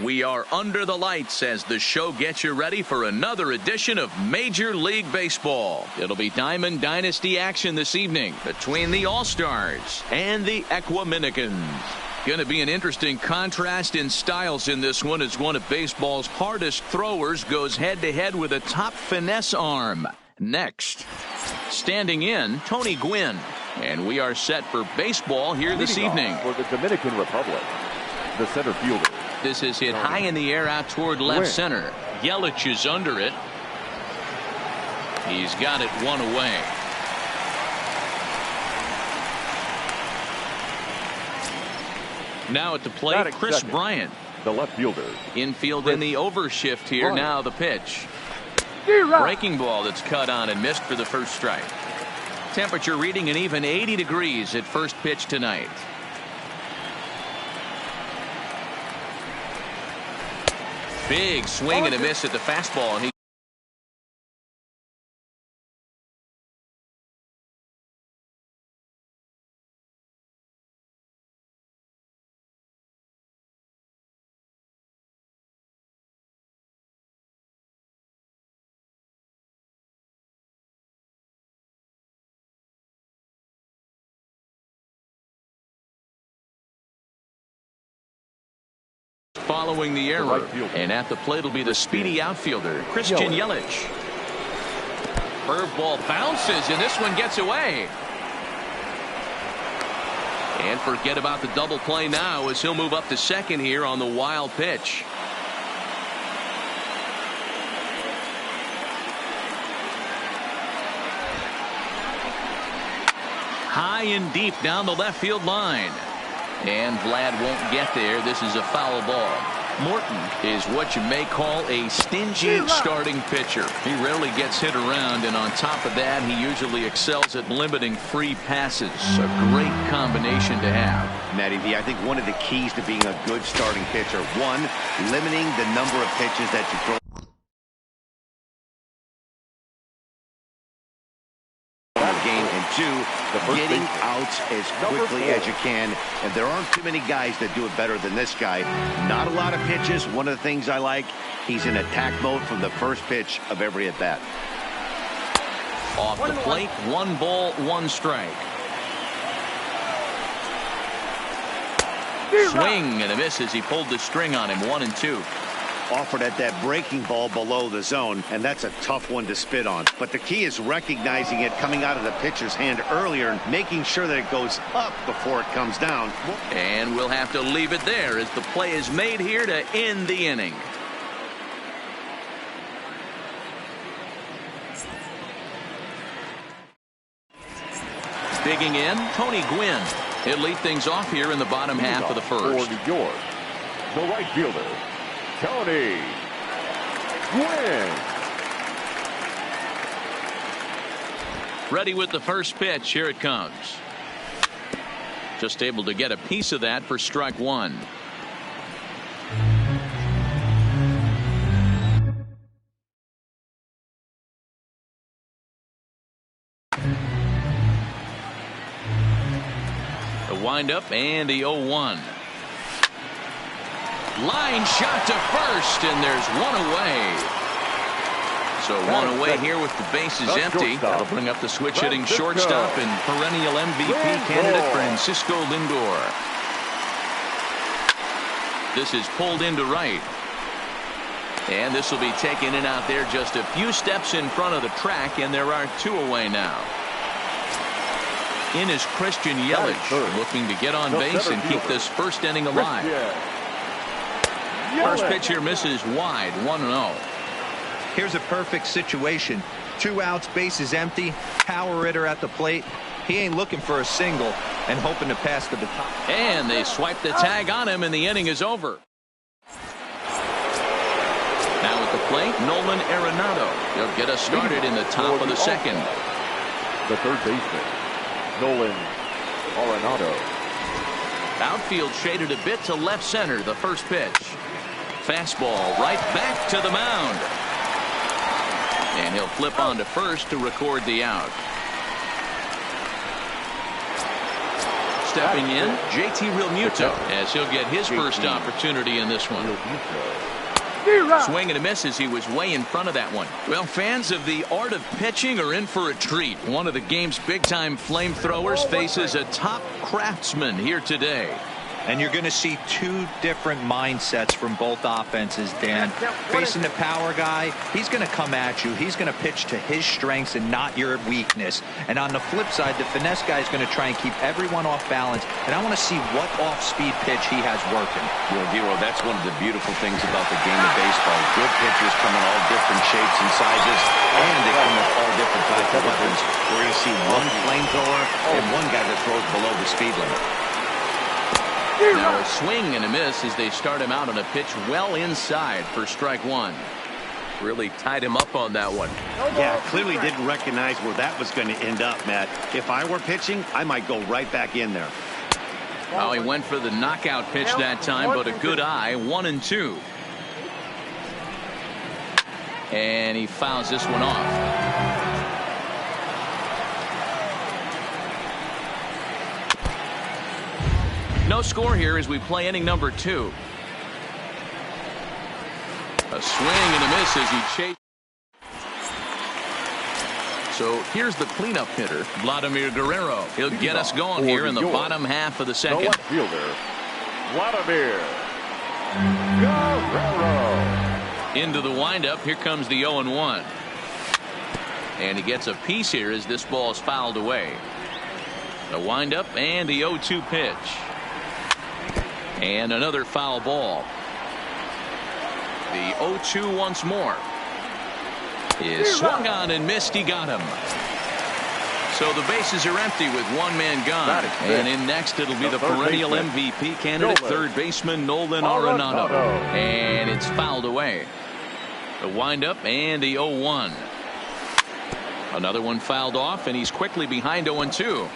We are under the lights as the show gets you ready for another edition of Major League Baseball. It'll be Diamond Dynasty action this evening between the All-Stars and the Equiminicans. Going to be an interesting contrast in styles in this one as one of baseball's hardest throwers goes head-to-head with a top finesse arm. Next, standing in, Tony Gwynn. And we are set for baseball here this evening. For the Dominican Republic, the center fielder. This is hit high in the air out toward left center. Yelich is under it. He's got it one away. Now at the plate, Chris Bryant. The left fielder. Infield in the overshift here. Now the pitch. Breaking ball that's cut on and missed for the first strike. Temperature reading an even 80 degrees at first pitch tonight. Big swing and a miss at the fastball. And following the error, and at the plate will be the speedy outfielder, Christian Yelich. Curveball bounces, and this one gets away. And forget about the double play now as he'll move up to second here on the wild pitch. High and deep down the left field line. And Vlad won't get there. This is a foul ball. Morton is what you may call a stingy starting pitcher. He rarely gets hit around, and on top of that, he usually excels at limiting free passes. A great combination to have. Matty V, I think one of the keys to being a good starting pitcher, one, limiting the number of pitches that you throw. Getting outs as quickly as you can, and there aren't too many guys that do it better than this guy. Not a lot of pitches. One of the things I like, he's in attack mode from the first pitch of every at bat. Off the plate, 1 ball, 1 strike. Swing and a miss as he pulled the string on him. 1-2. Offered at that breaking ball below the zone, and that's a tough one to spit on. But the key is recognizing it coming out of the pitcher's hand earlier and making sure that it goes up before it comes down. And we'll have to leave it there as the play is made here to end the inning. Digging in, Tony Gwynn. He'll lead things off here in the bottom half of the first. For New York, the right fielder, Tony Gwynn. Ready with the first pitch. Here it comes. Just able to get a piece of that for strike 1. The windup and the 0-1. Line shot to first, and there's one away. So one away here with the bases empty. That'll bring up the switch-hitting shortstop and perennial MVP candidate Francisco Lindor. This is pulled into right. And this will be taken in out there just a few steps in front of the track, and there are 2 away now. In is Christian Yelich, looking to get on base and keep this first inning alive. First pitch here misses wide, 1-0. Here's a perfect situation. 2 outs, bases empty, power hitter at the plate. He ain't looking for a single and hoping to pass the baton. And they swipe the tag on him, and the inning is over. Now at the plate, Nolan Arenado. He'll get us started in the top of the second. The third baseman, Nolan Arenado. Outfield shaded a bit to left center. The first pitch. Fastball right back to the mound. And he'll flip on to first to record the out. stepping in, JT Realmuto, as he'll get his first opportunity in this one. Swing and a miss as he was way in front of that one. Well, fans of the art of pitching are in for a treat. One of the game's big-time flamethrowers faces a top craftsman here today. And you're going to see two different mindsets from both offenses, Dan. Facing the power guy, he's going to come at you. He's going to pitch to his strengths and not your weakness. And on the flip side, the finesse guy is going to try and keep everyone off balance. And I want to see what off-speed pitch he has working. You know, Dero, that's one of the beautiful things about the game of baseball. Good pitchers come in all different shapes and sizes, and they come with all different types of weapons. We're going to see one flamethrower and one guy that throws below the speed limit. Now a swing and a miss as they start him out on a pitch well inside for strike one. Really tied him up on that one. Yeah, clearly didn't recognize where that was going to end up, Matt. If I were pitching, I might go right back in there. Oh, he went for the knockout pitch that time, but a good eye. 1-2. And he fouls this one off. No score here as we play inning number 2. A swing and a miss as he chased. So here's the cleanup hitter, Vladimir Guerrero. He'll get us going here in the bottom half of the second. The left fielder, Vladimir Guerrero. Into the windup. Here comes the 0-1. And he gets a piece here as this ball is fouled away. The windup and the 0-2 pitch. And another foul ball. The 0-2 once more. Is swung on and missed. He got him. So the bases are empty with one man gone. And in next it'll be the perennial MVP candidate, third baseman Nolan Arenado. And it's fouled away. The windup and the 0-1. Another one fouled off, and he's quickly behind 0-2.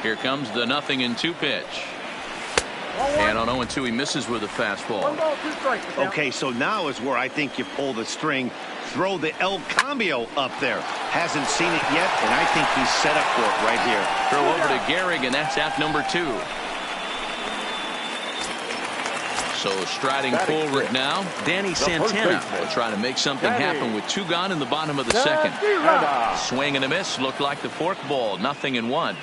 Here comes the 0-2 pitch. And on 0-2 he misses with a fastball. Okay, so now is where I think you pull the string. Throw the El Cambio up there. Hasn't seen it yet, and I think he's set up for it right here. Throw over to Gehrig, and that's at number 2. So striding forward now, Danny Santana will try to make something happen with 2 gone in the bottom of the second. Swing and a miss. Looked like the forkball. 0-1.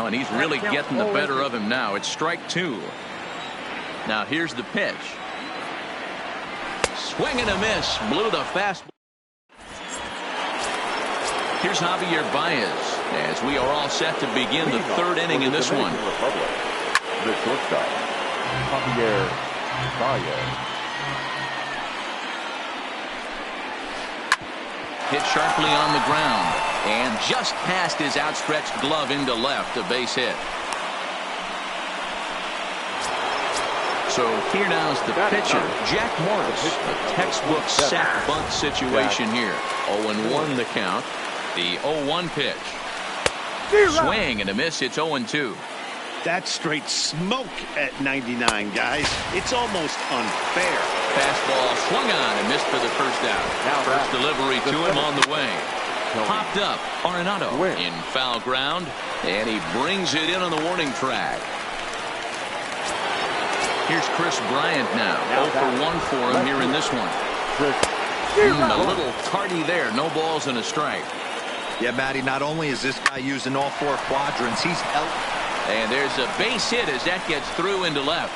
Oh, and he's really getting the better of him now. It's strike 2. Now here's the pitch. Swing and a miss. Blew the fastball. Here's LjBvaez as we are all set to begin the third inning in this one. The shortstop, LjBvaez. Hit sharply on the ground and just past his outstretched glove into left. A base hit. So here now is the pitcher, Jack Morris. A textbook sack bunt situation here. 0-1 the count. The 0-1 pitch. Swing and a miss. It's 0-2. That's straight smoke at 99, guys. It's almost unfair. Fastball swung on and missed for the first out. First delivery to him on the way. Popped up. Arenado in foul ground, and he brings it in on the warning track. Here's Chris Bryant now. 0-for-1 for him here in this one. A little tardy there. No balls and a strike. Yeah, Matty, not only is this guy using all 4 quadrants, he's and there's a base hit as that gets through into left.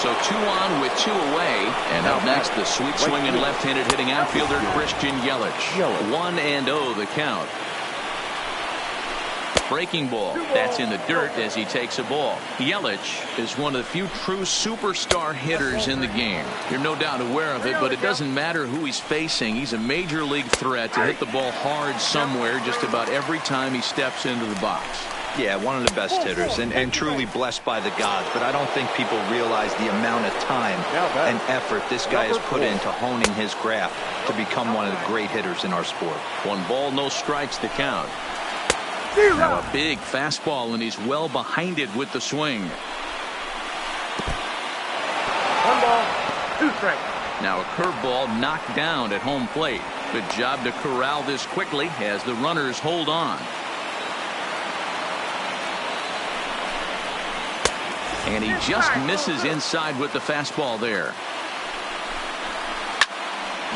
So 2 on with 2 away. And up next, the sweet swinging left-handed hitting outfielder Christian Yelich. 1-0 the count. Breaking ball. That's in the dirt as he takes a ball. Yelich is one of the few true superstar hitters in the game. You're no doubt aware of it, but it doesn't matter who he's facing. He's a major league threat to hit the ball hard somewhere just about every time he steps into the box. Yeah, one of the best hitters and truly blessed by the gods, but I don't think people realize the amount of time and effort this guy has put into honing his craft to become one of the great hitters in our sport. 1 ball, no strikes to count. Now a big fastball, and he's well behind it with the swing. 1 ball, 2 strikes. Now a curveball knocked down at home plate. Good job to corral this quickly as the runners hold on. And he just misses inside with the fastball there.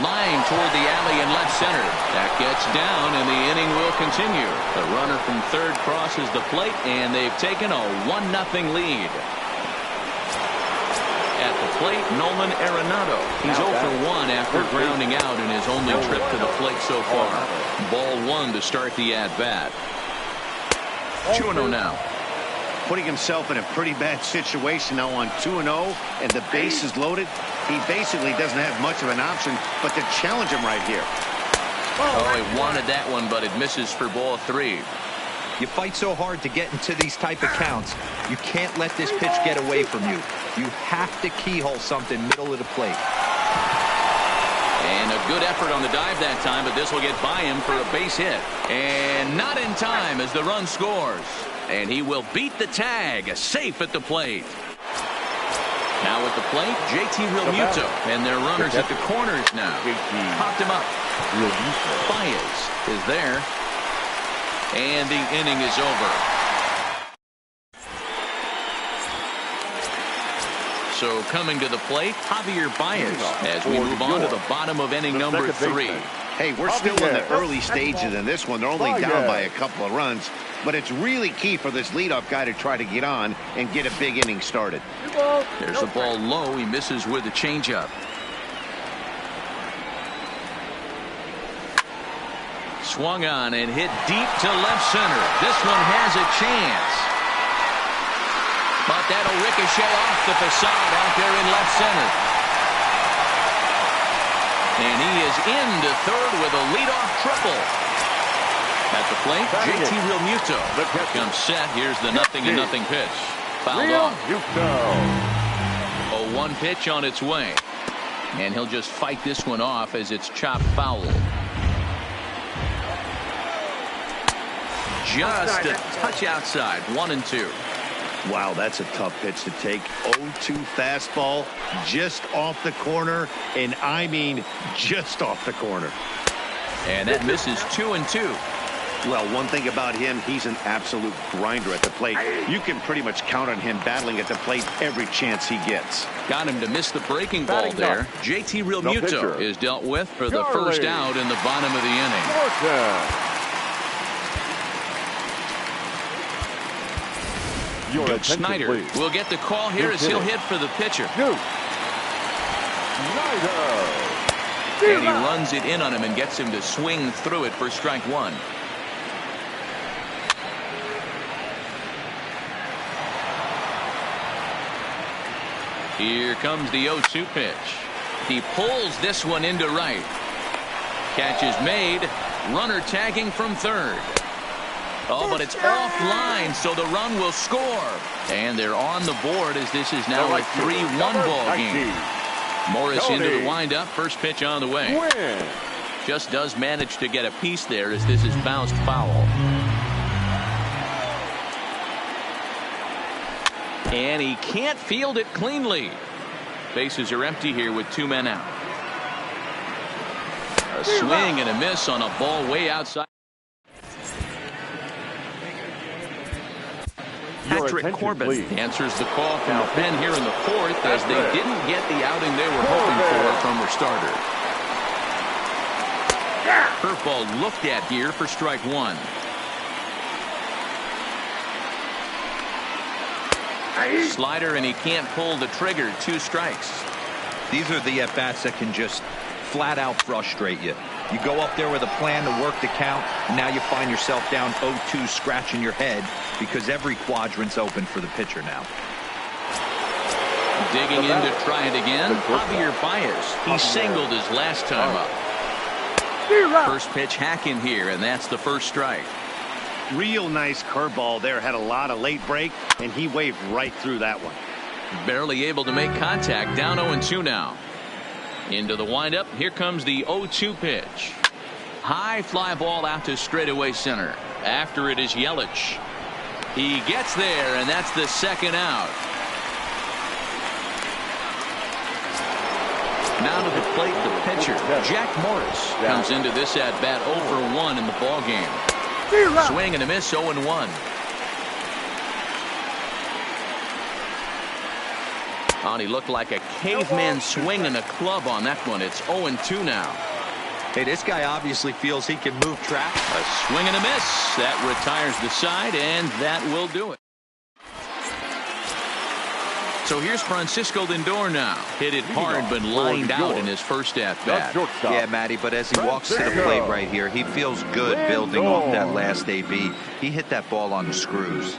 Line toward the alley in left center. That gets down, and the inning will continue. The runner from third crosses the plate, and they've taken a 1-0 lead. At the plate, Nolan Arenado. He's 0 for 1 after grounding out in his only trip to the plate so far. Ball 1 to start the at-bat. 2-0 now. Putting himself in a pretty bad situation now on 2-0, and the base is loaded. He basically doesn't have much of an option but to challenge him right here. Oh, he wanted that one, but it misses for ball 3. You fight so hard to get into these type of counts. You can't let this pitch get away from you. You have to keyhole something middle of the plate. And a good effort on the dive that time, but this will get by him for a base hit. And not in time as the run scores. And he will beat the tag, safe at the plate. Now at the plate, JT Realmuto. And their runners at the corners now. Popped him up. Baez is there. And the inning is over. So coming to the plate, LjBvaez as we move on to the bottom of inning number 3. Hey, we're still in the early stages in this one. They're only down by a couple of runs. But it's really key for this leadoff guy to try to get on and get a big inning started. There's the ball low. He misses with a changeup. Swung on and hit deep to left center. This one has a chance. But that'll ricochet off the facade out there in left center. And he is into third with a leadoff triple. At the plate, JT Realmuto comes set. Here's the 0-0 pitch. Fouled off. A 1 pitch on its way. And he'll just fight this one off as it's chopped foul. Just a touch outside. 1-2. Wow, that's a tough pitch to take. 0-2 fastball just off the corner. And I mean just off the corner. And that misses 2-2. Well, one thing about him, he's an absolute grinder at the plate. You can pretty much count on him battling at the plate every chance he gets. Got him to miss the breaking ball there. JT Realmuto is dealt with for the first out in the bottom of the inning. Duke Snyder will get the call here as he'll hit for the pitcher. And he runs it in on him and gets him to swing through it for strike 1. Here comes the 0-2 pitch. He pulls this one into right. Catch is made. Runner tagging from third. Oh, but it's offline, so the run will score. And they're on the board as this is now a 3-1 ball game. Morris into the windup. First pitch on the way. Just does manage to get a piece there as this is bounced foul. And he can't field it cleanly. Bases are empty here with 2 men out. A swing and a miss on a ball way outside. Patrick Corbin answers the call from the pen here in the 4th as they didn't get the outing they were hoping for from their starter. Curveball looked at here for strike 1. Slider, and he can't pull the trigger. 2 strikes. These are the at-bats that can just flat out frustrate you. You go up there with a plan to work the count, and now you find yourself down 0-2 scratching your head because every quadrant's open for the pitcher now. Digging in to try it again, LjBvaez. He singled his last time up. First pitch hack in here, and that's the first strike. Real nice curveball there. Had a lot of late break, and he waved right through that one. Barely able to make contact. Down 0-2 now. Into the windup. Here comes the 0-2 pitch. High fly ball out to straightaway center. After it is Yelich. He gets there, and that's the second out. Now to the plate, the pitcher, Jack Morris, comes into this at-bat 0 for 1 in the ballgame. Swing and a miss, 0-1. He looked like a caveman swinging a club on that one. It's 0-2 now. Hey, this guy obviously feels he can move track. A swing and a miss. That retires the side, and that will do it. So here's Francisco Lindor now. Hit it hard, but lined out in his first at-bat. Yeah, Matty, but as he walks to the plate right here, he feels good building off that last AB. He hit that ball on the screws.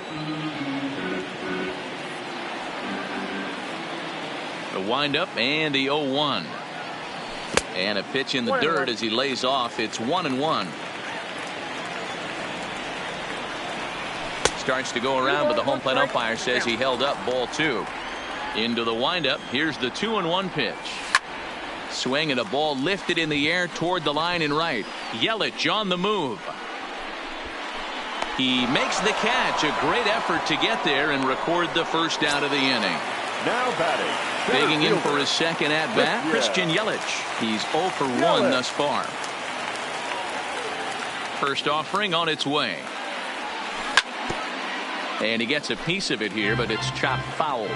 The windup and the 0-1. And a pitch in the dirt as he lays off. It's 1-1. Starts to go around, but the home plate umpire says he held up, ball 2. Into the windup. Here's the 2-1 pitch. Swing and a ball lifted in the air toward the line and right. Yelich on the move. He makes the catch. A great effort to get there and record the first out of the inning. Now batting. Digging in for his second at-bat, Christian Yelich. He's 0 for 1 thus far. First offering on its way. And he gets a piece of it here, but it's chopped foul.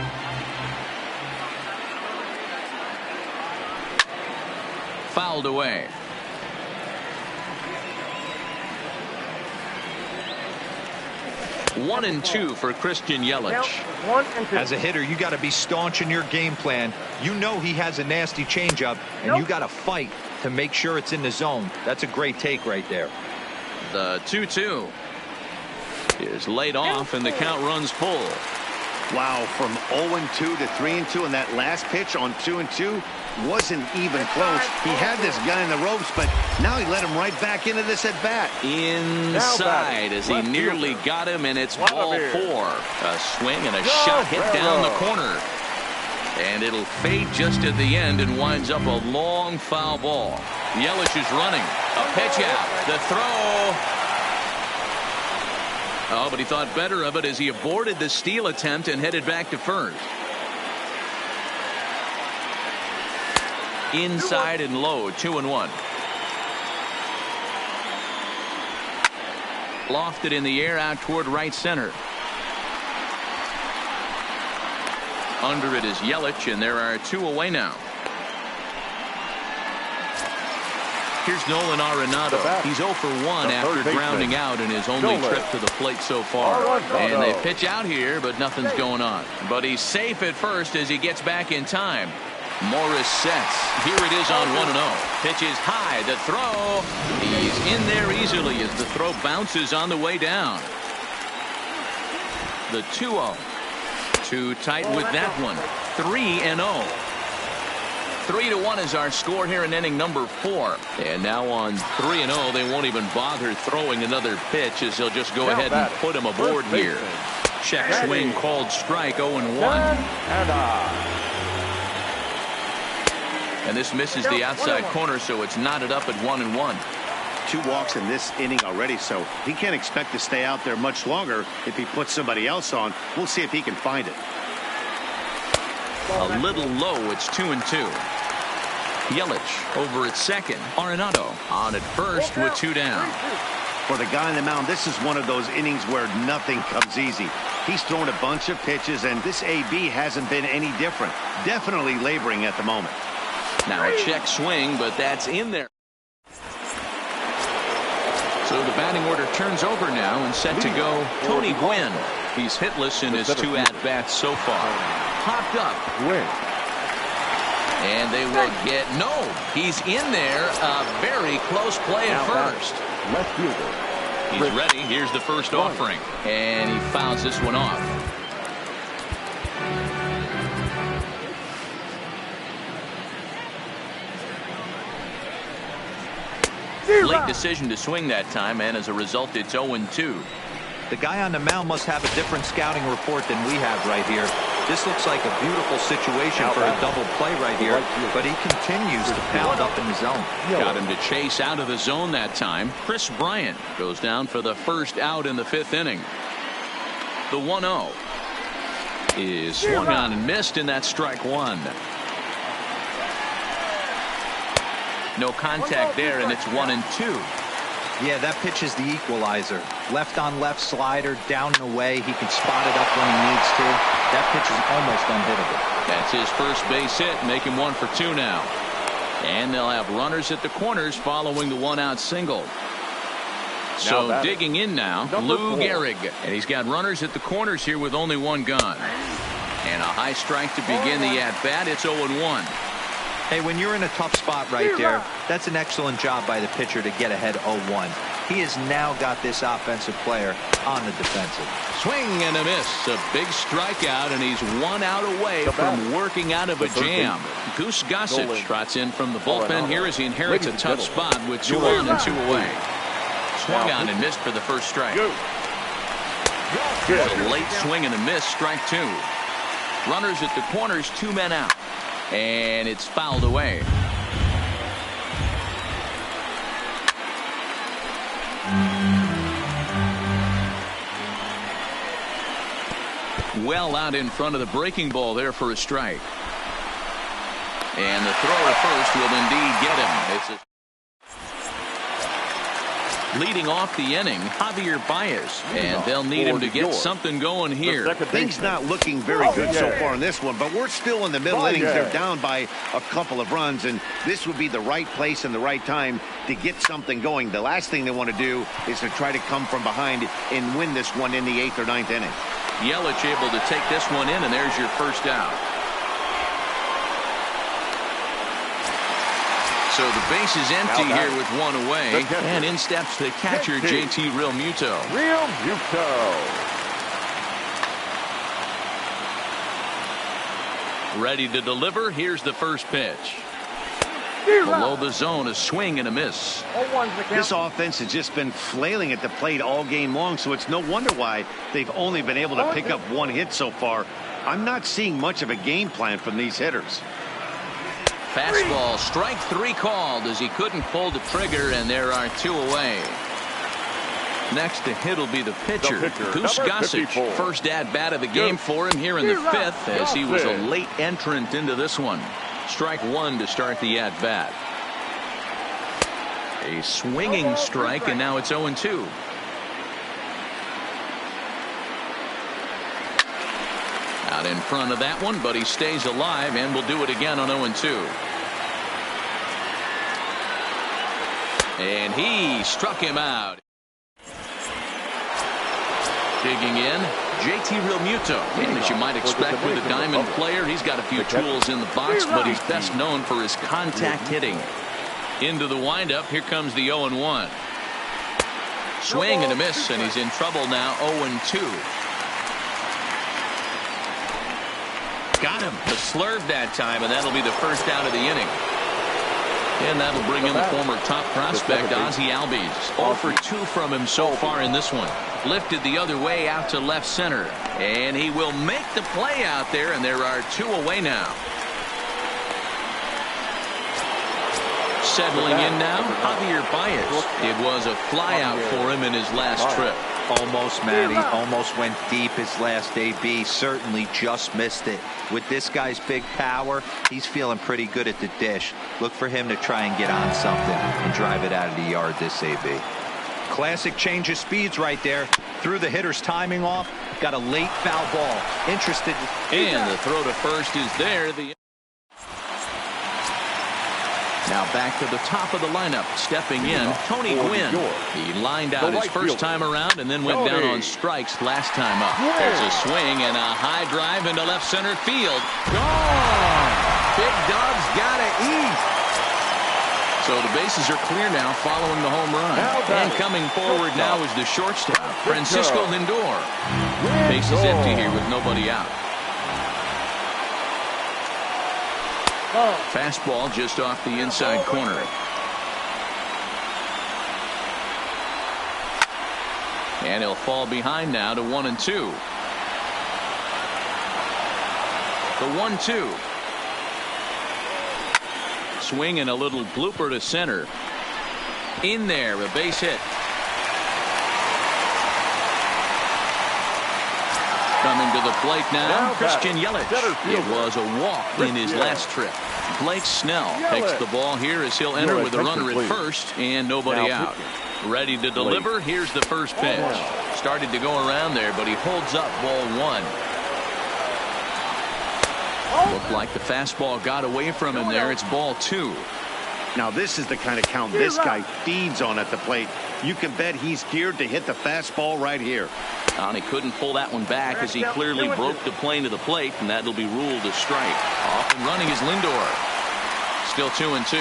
Fouled away. One and two for Christian Yelich. As a hitter, you got to be staunch in your game plan. You know he has a nasty changeup, and you got to fight to make sure it's in the zone. That's a great take right there. The 2-2 is laid off, and the count runs full. Wow, from 0-2 to 3-2, and that last pitch on 2-2 wasn't even close. He had this guy in the ropes, but now he let him right back into this at bat. Inside as he nearly got him, and it's ball 4. A swing and a shot hit down the corner. And it'll fade just at the end and winds up a long foul ball. Yelich is running. A pitch out. The throw. Oh, but he thought better of it as he aborted the steal attempt and headed back to first. Inside and low, 2-1. Lofted in the air out toward right center. Under it is Yelich, and there are 2 away now. Here's Nolan Arenado. He's 0 for 1 after grounding out in his only trip to the plate so far. And they pitch out here, but nothing's going on. But he's safe at first as he gets back in time. Morris sets. Here it is on 1-0. Pitches high. The throw. He's in there easily as the throw bounces on the way down. The 2-0. Too tight with that one. 3-0. 3-1 is our score here in inning number 4. And now on 3-0, they won't even bother throwing another pitch as they'll just go ahead and put him aboard here. Check swing called strike, 0-1. And this misses the outside corner, so it's knotted up at 1-1. 2 walks in this inning already, so he can't expect to stay out there much longer if he puts somebody else on. We'll see if he can find it. A little low, it's 2-2. Yelich over at second. Arenado on at first with 2 down. For the guy on the mound, this is one of those innings where nothing comes easy. He's thrown a bunch of pitches, and this AB hasn't been any different. Definitely laboring at the moment. Now a check swing, but that's in there. So the batting order turns over now and set to go Tony Gwynn. He's hitless in his 2 at-bats so far. Popped up. And they will get no. He's in there. A very close play at first. He's ready. Here's the first offering. And he fouls this one off. Late decision to swing that time, and as a result, it's 0-2. The guy on the mound must have a different scouting report than we have right here. This looks like a beautiful situation for a double play right here, but he continues to pound up in the zone. Got him to chase out of the zone that time. Chris Bryant goes down for the first out in the 5th inning. The 1-0 is swung on and missed, and that's strike 1. No contact there, and it's 1-2. Yeah, that pitch is the equalizer. Left on left slider, down and away. He can spot it up when he needs to. That pitch is almost unhittable. That's his first base hit, make him 1 for 2 now. And they'll have runners at the corners following the 1-out single. So digging in now, Lou Gehrig. And he's got runners at the corners here with only 1 gun. And a high strike to begin the at-bat. It's 0-1. Hey, when you're in a tough spot right there, that's an excellent job by the pitcher to get ahead 0-1. He has now got this offensive player on the defensive. Swing and a miss. A big strikeout, and he's 1 out away from working out of a jam. Goose Gossage trots in from the bullpen here as he inherits a tough spot with 2 on and 2 away. Swung on and missed for the first strike. Here's a late swing and a miss, strike 2. Runners at the corners, 2 men out. And it's fouled away. Well out in front of the breaking ball there for a strike. And the throw at first will indeed get him. It's leading off the inning, LjBvaez, and they'll need him to get something going here. Things not looking very good so far in this one, but we're still in the middle innings. They're down by a couple of runs, and this would be the right place and the right time to get something going. The last thing they want to do is to try to come from behind and win this one in the 8th or 9th inning. Yelich able to take this one in, and there's your first out. So the base is empty here with 1 away. And in steps the catcher, JT Realmuto. Ready to deliver. Here's the first pitch. Below the zone, a swing and a miss. This offense has just been flailing at the plate all game long, so it's no wonder why they've only been able to pick up 1 hit so far. I'm not seeing much of a game plan from these hitters. Fastball, strike 3 called as he couldn't pull the trigger, and there are 2 away. Next to hit will be the pitcher, Goose Gossage. First at-bat of the game for him here in the 5th, as he was a late entrant into this one. Strike 1 to start the at-bat. A swinging strike, and now it's 0-2. Out in front of that one, but he stays alive and will do it again on 0-2. And he struck him out. Digging in, JT Realmuto. And as you might expect with a diamond player, he's got a few tools in the box, but he's best known for his contact hitting. Into the windup, here comes the 0-1. Swing and a miss, and he's in trouble now, 0-2. Got him. The slurve that time, and that'll be the first out of the inning. And that'll bring in the former top prospect, Ozzie Albies. 0 for 2 from him so far in this one. Lifted the other way out to left center. And he will make the play out there, and there are 2 away now. Settling in now, LjBvaez. It was a flyout for him in his last trip. Almost, Matty. Almost went deep his last AB. Certainly just missed it. With this guy's big power, he's feeling pretty good at the dish. Look for him to try and get on something and drive it out of the yard this AB. Classic change of speeds right there. Threw the hitter's timing off. Got a late foul ball. Interested. And the throw to first is there. Now back to the top of the lineup. Stepping in, Tony Gwynn. He lined out his first time around and then went down on strikes last time up. There's a swing and a high drive into left center field. Gone! Big Dog's gotta eat. So the bases are clear now following the home run. And coming forward now is the shortstop, Francisco Lindor. Bases empty here with nobody out. Fastball just off the inside corner. And he'll fall behind now to 1-2. The 1-2. Swing and a little blooper to center. In there, a base hit. Coming to the plate now, Christian Yelich. It was a walk in his last trip. Blake Snell takes the ball here as he'll enter with a runner at first and nobody out. Ready to deliver. Here's the first pitch. Started to go around there, but he holds up ball one. Looked like the fastball got away from him there. It's ball two. Now this is the kind of count this guy feeds on at the plate. You can bet he's geared to hit the fastball right here. And he couldn't pull that one back as he clearly broke the plane to the plate, and that'll be ruled a strike. Off and running is Lindor. Still 2-2.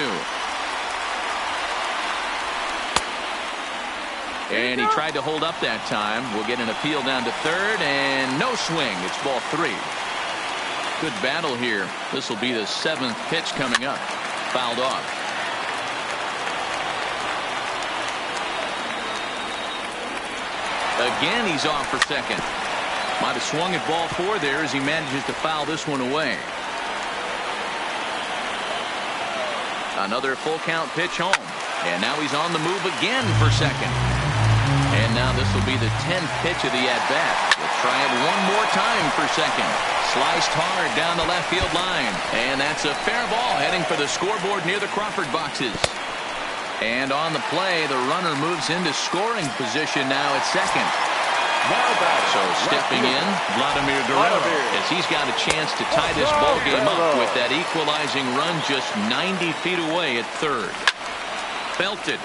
And he tried to hold up that time. We'll get an appeal down to third, and no swing. It's ball three. Good battle here. This will be the seventh pitch coming up. Fouled off. Again, he's off for second. Might have swung at ball four there as he manages to foul this one away. Another full count pitch home. And now he's on the move again for second. And now this will be the 10th pitch of the at-bat. We'll try it one more time for second. Sliced hard down the left field line. And that's a fair ball heading for the scoreboard near the Crawford boxes. And on the play, the runner moves into scoring position now at second. So stepping in, Vladimir Guerrero, as he's got a chance to tie this ball game up with that equalizing run just 90 feet away at third. Belted,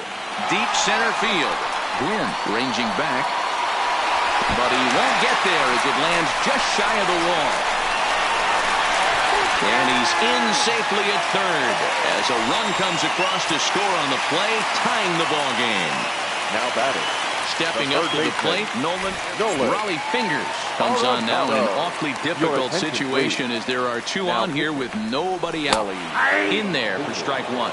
deep center field. Gwynn ranging back, but he won't get there as it lands just shy of the wall. And he's in safely at third as a run comes across to score on the play, tying the ball game. Now batting. Stepping up to the plate, Nolan Raleigh Fingers comes on now in an awfully difficult situation as there are two on here with nobody out. In there for strike one.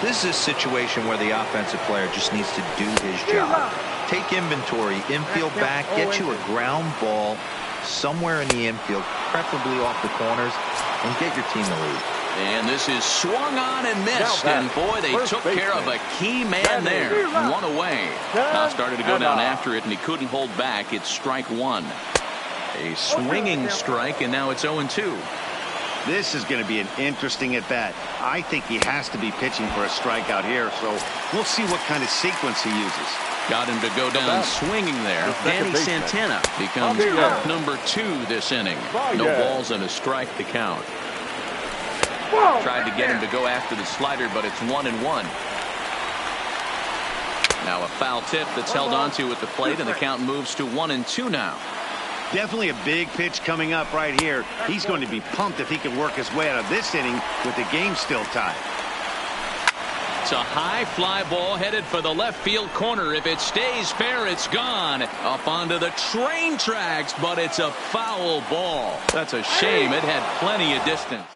This is a situation where the offensive player just needs to do his job. Take inventory, infield back, get you a ground ball somewhere in the infield, preferably off the corners, and get your team the lead. And this is swung on and missed, and boy, they took care of a key man there. One away. Now started to go down after it, and he couldn't hold back. It's strike one. A swinging strike, and now it's 0-2. This is going to be an interesting at-bat. I think he has to be pitching for a strikeout here, so we'll see what kind of sequence he uses. Got him to go down swinging there. Danny Santana becomes out number 2 this inning. No balls and a strike to count. Tried to get him to go after the slider, but it's 1-1. Now a foul tip that's held onto at the plate, and the count moves to 1-2 now. Definitely a big pitch coming up right here. He's going to be pumped if he can work his way out of this inning with the game still tied. It's a high fly ball headed for the left field corner. If it stays fair, it's gone. Up onto the train tracks, but it's a foul ball. That's a shame. It had plenty of distance.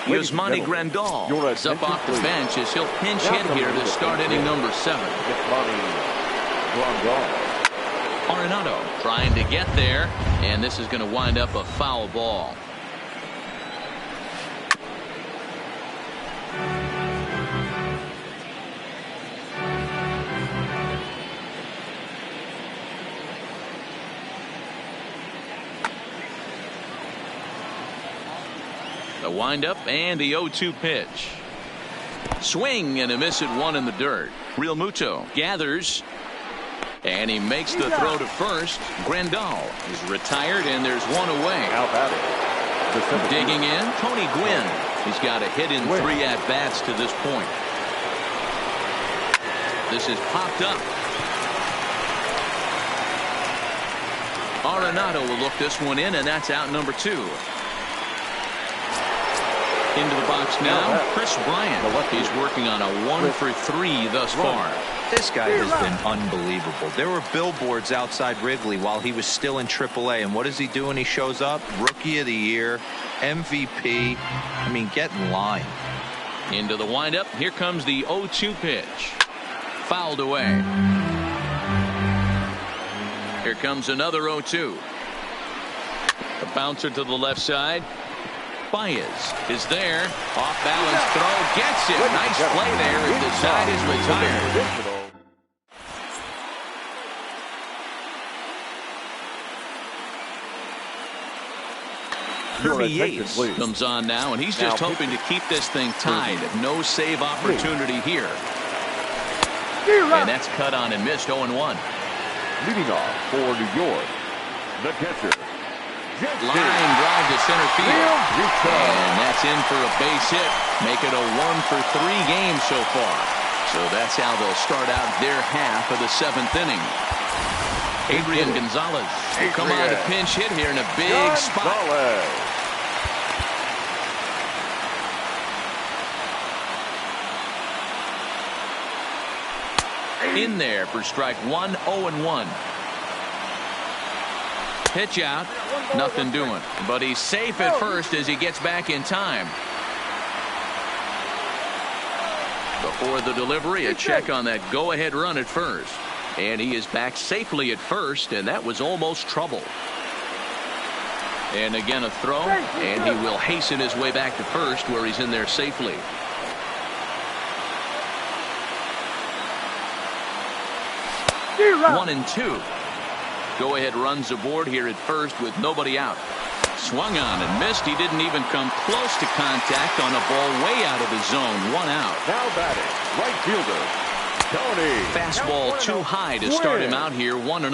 Yasmani Grandal is up off the bench as he'll pinch hit here to start inning number 7. Arenado trying to get there, and this is going to wind up a foul ball. The windup and the 0-2 pitch. Swing and a miss at 1 in the dirt. Real Muto gathers, and he makes the throw to first. Grandal is retired, and there's 1 away. Digging in, Tony Gwynn. He's got a hit in 3 at-bats to this point. This is popped up. Arenado will look this one in, and that's out number 2. Into the box now, Chris Bryant. He's working on a 1-for-3 thus far. This guy has been unbelievable. There were billboards outside Wrigley while he was still in AAA, and what does he do when he shows up? Rookie of the Year, MVP. I mean, get in line. Into the windup. Here comes the 0-2 pitch. Fouled away. Here comes another 0-2. The bouncer to the left side. LjBvaez is there. Off balance throw. Gets it. Nice play there as the side is retired. LjBvaez comes on now, and he's just hoping to keep this thing tied. No save opportunity here. And that's cut on and missed. 0-1. Leading off for New York, the catcher. Line drive to center field. And that's in for a base hit. Make it a 1-for-3 game so far. So that's how they'll start out their half of the 7th inning. Adrian Gonzalez will come on to pinch hit here in a big spot. In there for strike 1, 0-1. Pitch out, nothing doing. But he's safe at first as he gets back in time. Before the delivery, a check on that go-ahead run at first. And he is back safely at first, and that was almost trouble. And again a throw, and he will hasten his way back to first where he's in there safely. One and two. Go-ahead runs aboard here at first with nobody out. Swung on and missed. He didn't even come close to contact on a ball way out of his zone. 1 out. Now batting, right fielder, Tony. Fastball too high to start him out here. 1-0.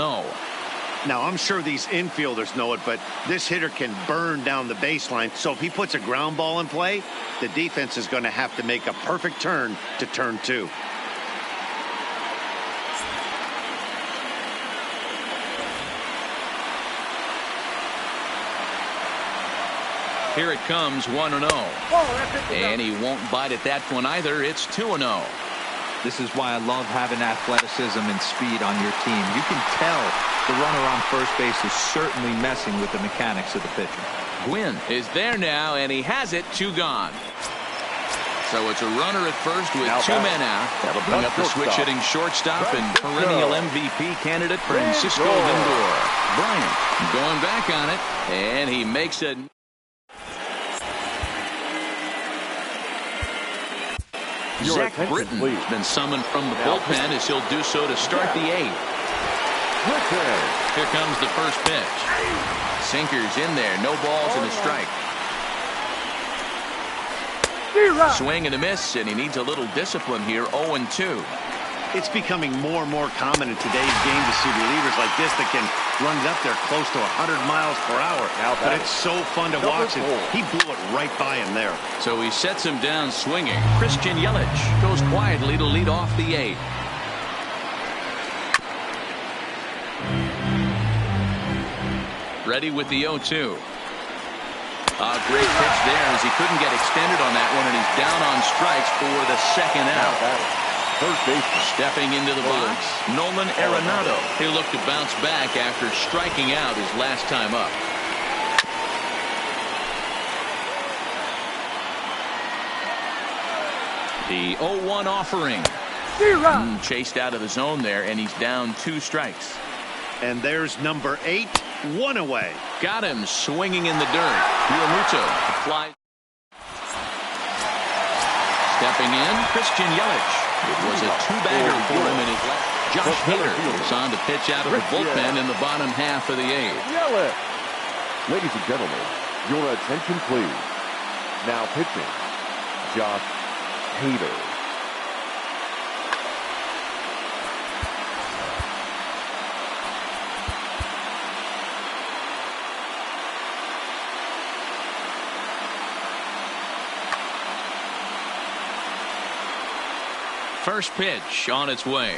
Now, I'm sure these infielders know it, but this hitter can burn down the baseline. So if he puts a ground ball in play, the defense is going to have to make a perfect turn to turn 2. Here it comes, 1-0. And he won't bite at that one either. It's 2-0. This is why I love having athleticism and speed on your team. You can tell the runner on first base is certainly messing with the mechanics of the pitcher. Gwynn is there now, and he has it. 2 gone. So it's a runner at first with 2 men out. That'll bring up the switch-hitting shortstop and perennial MVP candidate Francisco Lindor. Bryant going back on it, and he makes it. Zach Britton has been summoned from the bullpen as he'll do so to start the 8th. Here comes the first pitch. Sinker's in there. No balls and a strike. Swing and a miss, and he needs a little discipline here. 0-2. It's becoming more and more common in today's game to see relievers like this that can run it up there close to 100 miles per hour. But it's so fun to watch, and he blew it right by him there. So he sets him down swinging. Christian Yelich goes quietly to lead off the 8th. Ready with the 0-2. A great pitch there as he couldn't get extended on that one, and he's down on strikes for the 2nd out. First baseman. Stepping into the box, Nolan Arenado. He'll look to bounce back after striking out his last time up. The 0-1 offering. Chased out of the zone there, and he's down 2 strikes. And there's number 8, 1 away. Got him swinging in the dirt. Realmuto flies. Stepping in, Christian Yelich. It was a 2-bagger for him in his left. Josh Hader goes on to pitch out of the bullpen in the bottom half of the 8th. Ladies and gentlemen, your attention please. Now pitching, Josh Hader. First pitch on its way.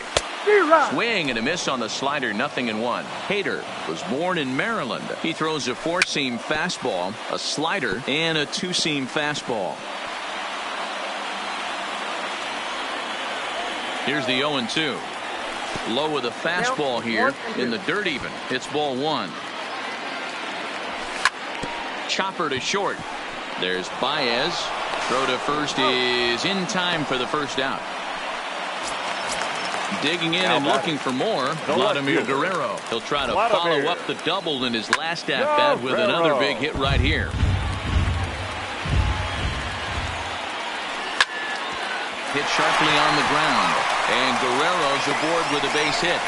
Swing and a miss on the slider. 0-1. Hader was born in Maryland. He throws a 4-seam fastball, a slider, and a 2-seam fastball. Here's the 0-2. Low with a fastball here in the dirt even. It's ball 1. Chopper to short. There's Baez. Throw to first is in time for the first out. Digging in and looking for more, Vladimir Guerrero. He'll try to follow up the double in his last at-bat with another big hit right here. hit sharply on the ground. And Guerrero's aboard with a base hit.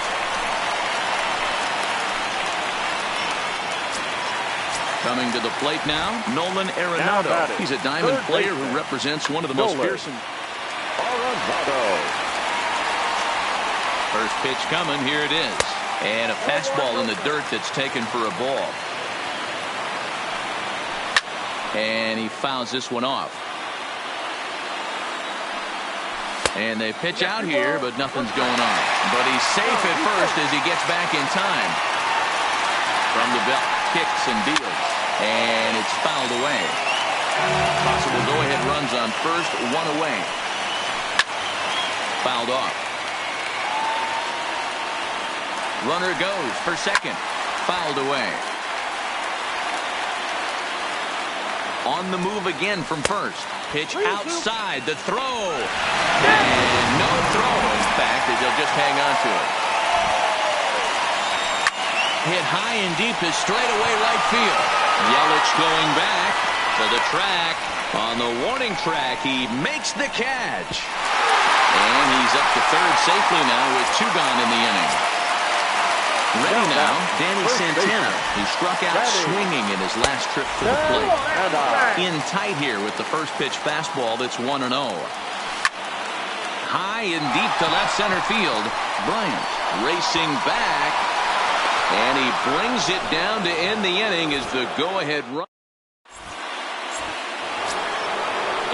Coming to the plate now, Nolan Arenado. He's a diamond player who represents one of the most fearsome. First pitch coming, here it is. And a fastball in the dirt that's taken for a ball. And he fouls this one off. And they pitch out here, but nothing's going on. But he's safe at first as he gets back in time. From the belt, kicks and deals. And it's fouled away. Possible go-ahead runs on first, one away. Fouled off. Runner goes for second. Fouled away. On the move again from first. Pitch outside. The throw. And no throw, in fact, as they'll just hang on to it. Hit high and deep to straightaway right field. Yelich going back to the track. On the warning track, he makes the catch. And he's up to third safely now with 2 gone in the inning. Ready now, Danny Santana, who struck out swinging in his last trip to the plate. In tight here with the first pitch fastball that's 1-0. High and deep to left center field. Bryant racing back. And he brings it down to end the inning as the go-ahead run.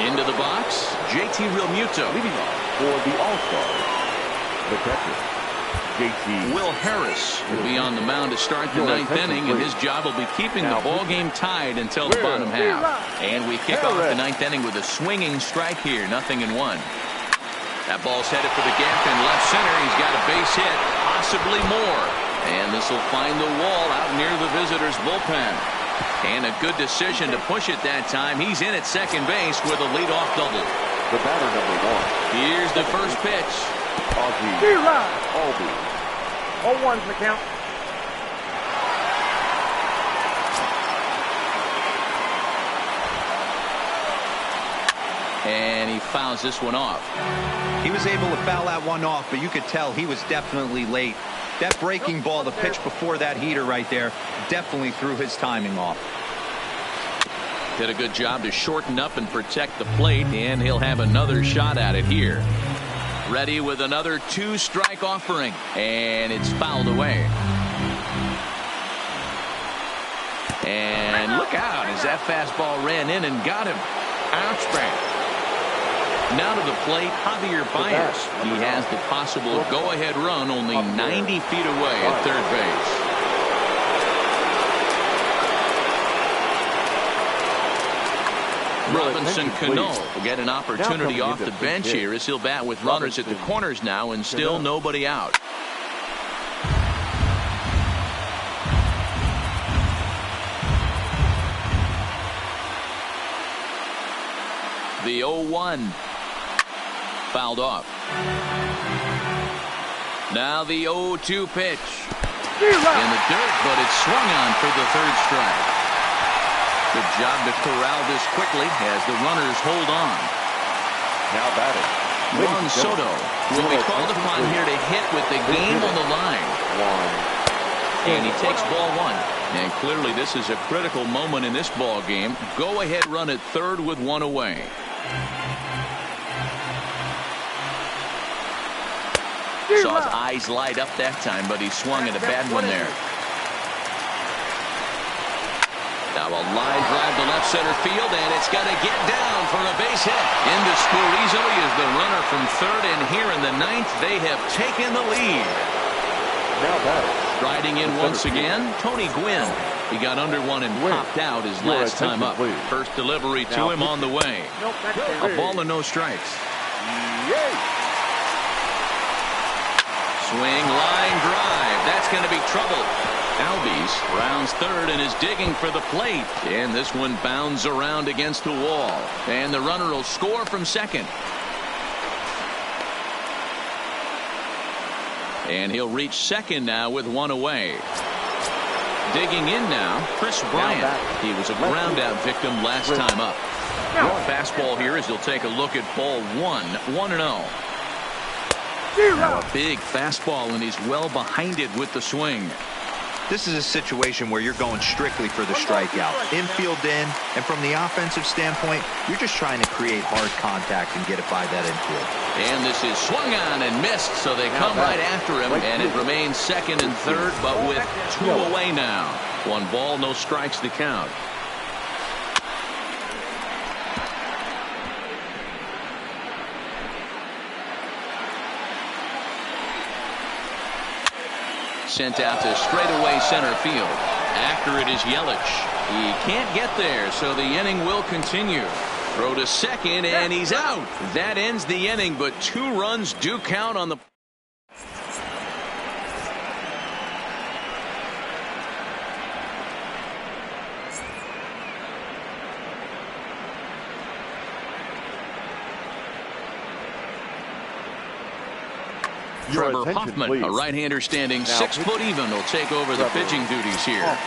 Into the box, JT Realmuto. Leading off for the All-Stars, the catcher, JT. Will Harris will be on the mound to start the 9th inning, and his job will be keeping the ball game tied until the bottom half. And we kick off the 9th inning with a swinging strike here, 0-1. That ball's headed for the gap in left center. He's got a base hit, possibly more. And this will find the wall out near the visitors' bullpen. And a good decision to push it that time. He's in at second base with a leadoff double. The batter, number 1. Here's the first pitch. Albie. 0-1's the count. And he fouls this one off. He was able to foul that one off, but you could tell he was definitely late. That breaking ball, the pitch before that heater right there, definitely threw his timing off. Did a good job to shorten up and protect the plate, and he'll have another shot at it here. Ready with another 2-strike offering, and it's fouled away. And look out as that fastball ran in and got him. Ouchback. Now to the plate, LjBvaez. He has the possible go-ahead run only 90 feet away at third base. Robinson Cano will get an opportunity off the bench here as he'll bat with runners at the corners now and still nobody out. The 0-1. Fouled off. Now the 0-2 pitch. In the dirt, but it's swung on for the third strike. Good job to corral this quickly as the runners hold on. Now batting, Juan Soto will be called upon here to hit with the game on the line. And he takes ball 1. And clearly this is a critical moment in this ball game. Go ahead run at third with 1 away. Saw his eyes light up that time, but he swung at a bad one there. Now a line drive to left center field, and it's got to get down for a base hit. In to score easily is the runner from third, and here in the 9th, they have taken the lead. Now batting. Striding in once again, Tony Gwynn. He got under one and popped out his last time up. First delivery to him on the way. A ball and no strikes. Swing, line drive. That's going to be trouble. Albies rounds third and is digging for the plate. And this one bounds around against the wall. And the runner will score from second. And he'll reach second now with 1 away. Digging in now, Chris Bryant. He was a ground out victim last time up. Fastball here as he'll take a look at ball 1, 1-0. Now a big fastball, and he's well behind it with the swing. This is a situation where you're going strictly for the strikeout. Infield in, and from the offensive standpoint, you're just trying to create hard contact and get it by that infield. And this is swung on and missed, so they come right after him, and it remains second and third, but with 2 away now. 1 ball, no strikes to count. Sent out to straightaway center field. After it is Yelich. He can't get there, so the inning will continue. Throw to second, and he's out. That ends the inning, but 2 runs do count on the... Trevor Hoffman, please. A right-hander standing 6 foot even, will take over the pitching duties here.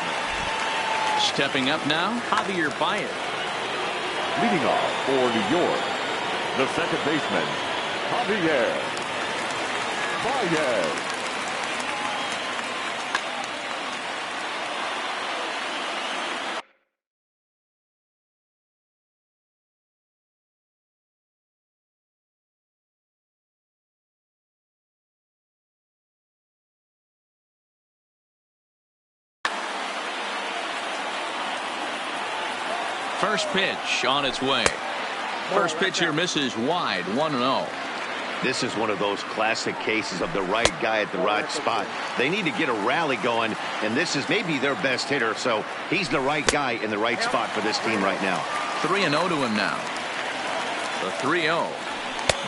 Stepping up now, LjBvaez. Leading off for New York, the second baseman, LjBvaez. First pitch on its way. First pitch here misses wide, 1-0. This is one of those classic cases of the right guy at the right spot. They need to get a rally going, and this is maybe their best hitter, so he's the right guy in the right spot for this team right now. 3-0 to him now. The 3-0.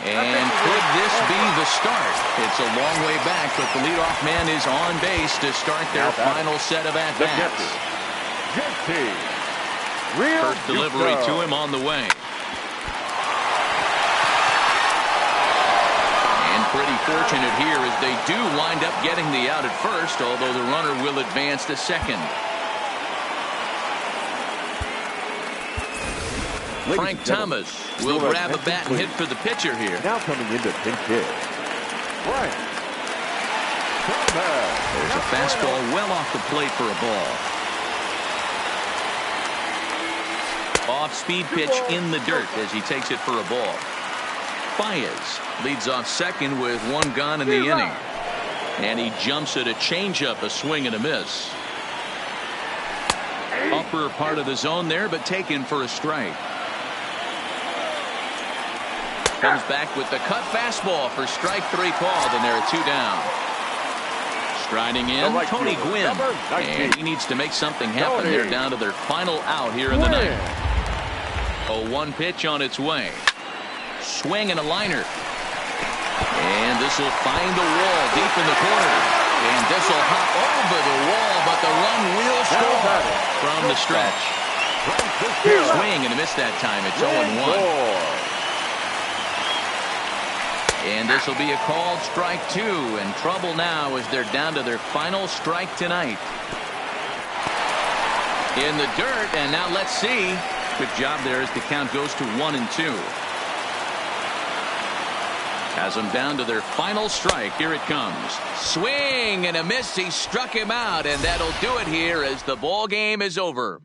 And could this be the start? It's a long way back, but the leadoff man is on base to start their final set of at-bats. First delivery to him on the way. And pretty fortunate here as they do wind up getting the out at first, although the runner will advance to second. Frank Thomas will grab a bat and hit for the pitcher here. Now coming into pinch hit, Frank Thomas. There's a fastball well off the plate for a ball. Off-speed pitch in the dirt as he takes it for a ball. Baez leads off second with 1 gone in the inning. And he jumps at a changeup, a swing and a miss. Upper part of the zone there, but taken for a strike. Comes back with the cut fastball for strike 3 called, and there are 2 down. Striding in, Tony Gwynn. And he needs to make something happen. They're down to their final out here in the ninth. A 1 pitch on its way. Swing and a liner. And this will find the wall deep in the corner. And this will hop over the wall, but the run will score from the stretch. Swing and a miss that time. It's 0-1. And this will be a called strike 2. And trouble now as they're down to their final strike tonight. In the dirt, and now let's see. Good job there as the count goes to 1-2. Has them down to their final strike. Here it comes. Swing and a miss. He struck him out, and that'll do it here as the ball game is over.